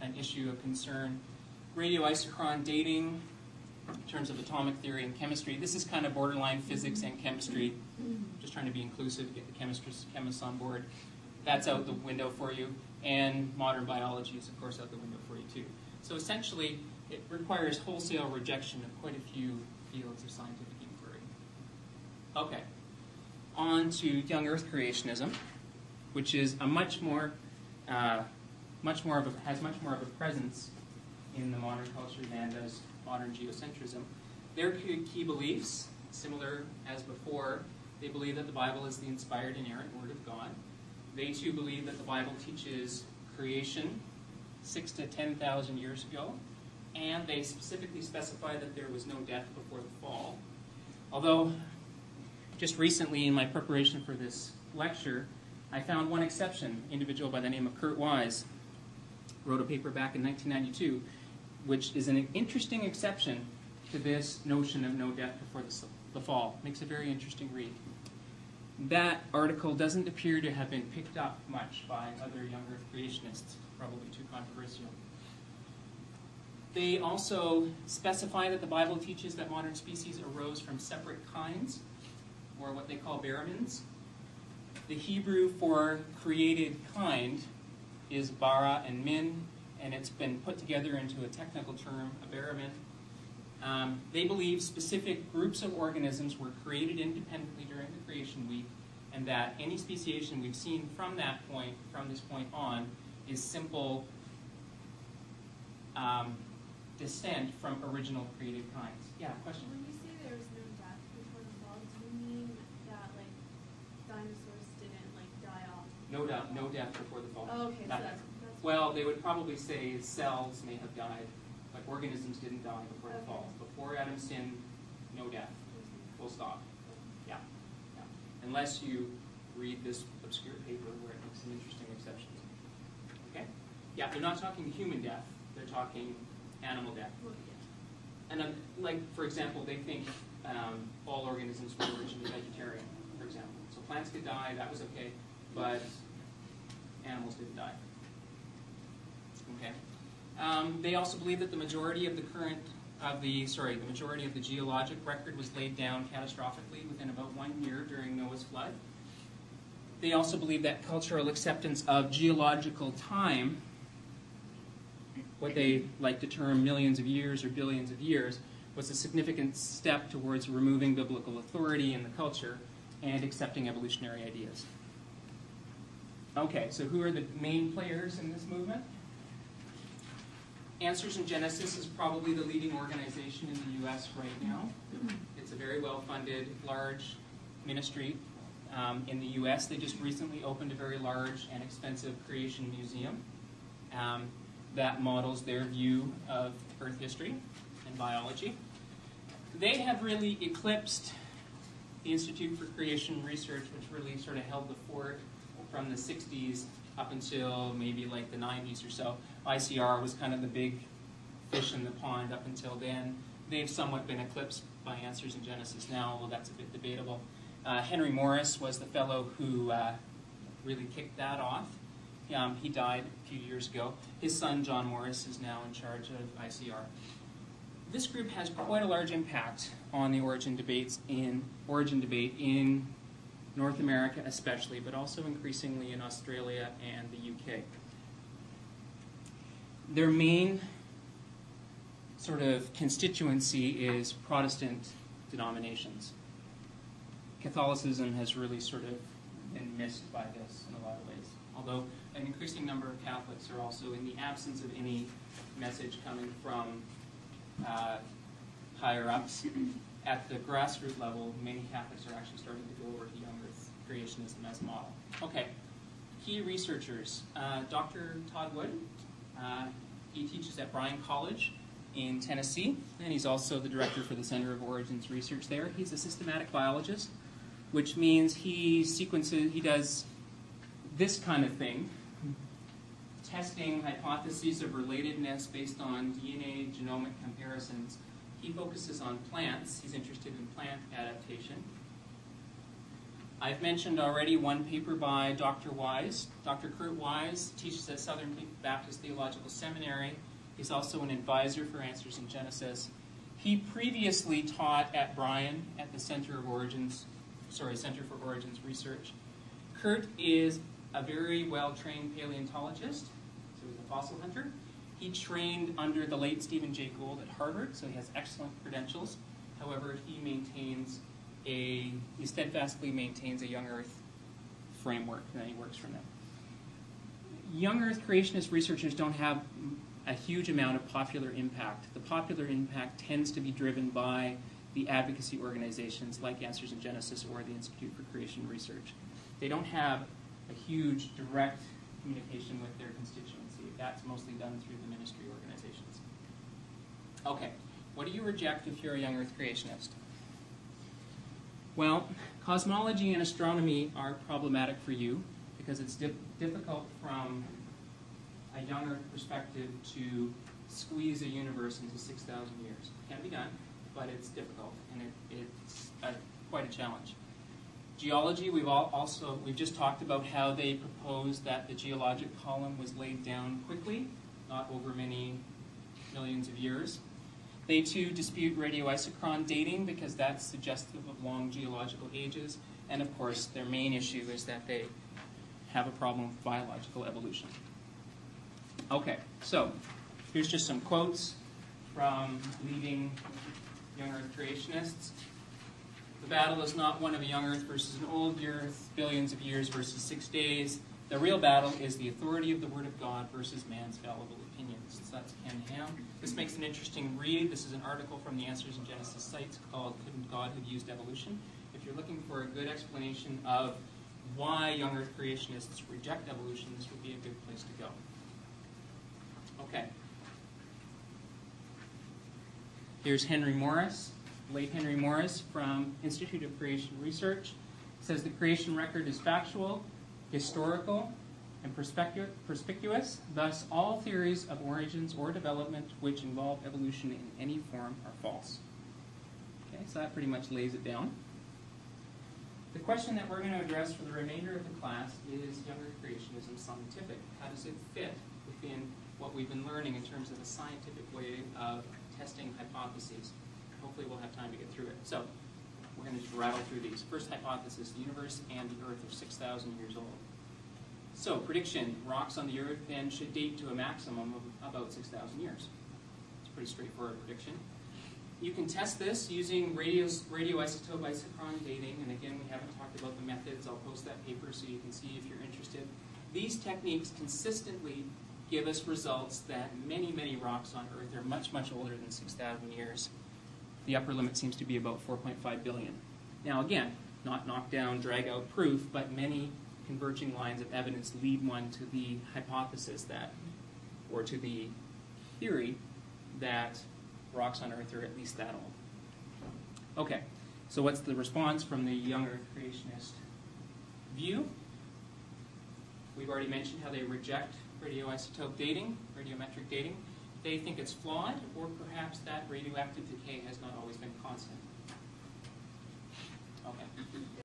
an issue of concern. Radioisochron dating, in terms of atomic theory and chemistry. This is kind of borderline physics and chemistry. Just trying to be inclusive, get the chemists on board. That's out the window for you. And modern biology is, of course, out the window for you, too. So essentially, it requires wholesale rejection of quite a few fields of scientific inquiry. Okay, on to young Earth creationism, which is a much more of a presence in the modern culture than does modern geocentrism. Their key beliefs, similar as before, they believe that the Bible is the inspired, inerrant Word of God. They too believe that the Bible teaches creation 6,000 to 10,000 years ago, and they specifically specify that there was no death before the fall. Although, just recently in my preparation for this lecture, I found one exception. An individual by the name of Kurt Wise wrote a paper back in 1992, which is an interesting exception to this notion of no death before the fall. Makes a very interesting read. That article doesn't appear to have been picked up much by other young Earth creationists, probably too controversial. They also specify that the Bible teaches that modern species arose from separate kinds, or what they call baramins. The Hebrew for created kind is bara and min, and it's been put together into a technical term, a baramin. They believe specific groups of organisms were created independently during the creation week, and that any speciation we've seen from that point, from this point on, is simple descent from original created kinds. Yeah, question? When you say there was no death before the fall, do you mean that like dinosaurs didn't like die off? No death before the fall. Oh, okay, so that's well, they would probably say cells may have died, like organisms didn't die before the fall. Before Adam's sin, no death. Full stop. Yeah. Unless you read this obscure paper where it makes some interesting exceptions. Okay? Yeah, they're not talking human death. They're talking animal death. And like, for example, they think all organisms were originally vegetarian, for example. So plants could die, that was okay, but animals didn't die. Okay. They also believe that the majority of the majority of the geologic record was laid down catastrophically within about 1 year during Noah's flood. They also believe that cultural acceptance of geological time, what they like to term millions of years or billions of years, was a significant step towards removing biblical authority in the culture and accepting evolutionary ideas. Okay, so who are the main players in this movement? Answers in Genesis is probably the leading organization in the U.S. right now. It's a very well-funded, large ministry in the U.S. They just recently opened a very large and expensive creation museum that models their view of Earth history and biology. They have really eclipsed the Institute for Creation Research, which really sort of held the fort from the 60s up until maybe like the 90s or so. ICR was kind of the big fish in the pond up until then. They've somewhat been eclipsed by Answers in Genesis now, although that's a bit debatable. Henry Morris was the fellow who really kicked that off. He died a few years ago. His son, John Morris, is now in charge of ICR. This group has quite a large impact on the origin debate in North America especially, but also increasingly in Australia and the UK. Their main sort of constituency is Protestant denominations. Catholicism has really sort of been missed by this in a lot of ways, although an increasing number of Catholics are also, in the absence of any message coming from higher-ups, at the grassroots level, many Catholics are actually starting to go over to young Earth creationism as a model. Okay, key researchers. Dr. Todd Wood, he teaches at Bryan College in Tennessee, and he's also the director for the Center of Origins Research there. He's a systematic biologist, which means he does this kind of thing, testing hypotheses of relatedness based on DNA genomic comparisons. He focuses on plants. He's interested in plant adaptation. I've mentioned already one paper by Dr. Wise. Dr. Kurt Wise teaches at Southern Baptist Theological Seminary. He's also an advisor for Answers in Genesis. He previously taught at Bryan at the Center for Origins Research. Kurt is a very well-trained paleontologist, so he's a fossil hunter. He trained under the late Stephen Jay Gould at Harvard, so he has excellent credentials. However, he steadfastly maintains a young Earth framework, and he works from that. Young Earth creationist researchers don't have a huge amount of popular impact. The popular impact tends to be driven by the advocacy organizations like Answers in Genesis or the Institute for Creation Research. They don't have a huge direct communication with their constituency. That's mostly done through the ministry organizations. Okay, what do you reject if you're a young Earth creationist? Well, cosmology and astronomy are problematic for you because it's difficult from a young Earth perspective to squeeze a universe into 6,000 years. It can be done, but it's difficult, and it's quite a challenge. Geology, we've just talked about how they proposed that the geologic column was laid down quickly, not over many millions of years. They too dispute radioisochron dating because that's suggestive of long geological ages, and of course their main issue is that they have a problem with biological evolution. Okay, so here's just some quotes from leading young Earth creationists. The battle is not one of a young Earth versus an old Earth, billions of years versus 6 days. The real battle is the authority of the Word of God versus man's fallible opinions. So that's Ken Ham. This makes an interesting read. This is an article from the Answers in Genesis site called Couldn't God Have Used Evolution? If you're looking for a good explanation of why young Earth creationists reject evolution, this would be a good place to go. Okay. Here's Henry Morris, late Henry Morris from Institute of Creation Research. Says the creation record is factual, historical, and perspicuous. Thus, all theories of origins or development which involve evolution in any form are false. Okay, so that pretty much lays it down. The question that we're going to address for the remainder of the class is young Earth creationism scientific? How does it fit within what we've been learning in terms of a scientific way of testing hypotheses? Hopefully we'll have time to get through it. So, we're going to just rattle through these. First hypothesis, the universe and the Earth are 6,000 years old. So, prediction, rocks on the Earth then should date to a maximum of about 6,000 years. It's a pretty straightforward prediction. You can test this using radioisotope isochron dating, and again, we haven't talked about the methods. I'll post that paper so you can see if you're interested. These techniques consistently give us results that many, many rocks on Earth are much, much older than 6,000 years. The upper limit seems to be about 4.5 billion. Now again, not knockdown, drag-out proof, but many converging lines of evidence lead one to the hypothesis that, or to the theory that rocks on Earth are at least that old. Okay, so what's the response from the young Earth creationist view? We've already mentioned how they reject radioisotope dating, radiometric dating. They think it's flawed, or perhaps that radioactive decay has not always been constant. Okay.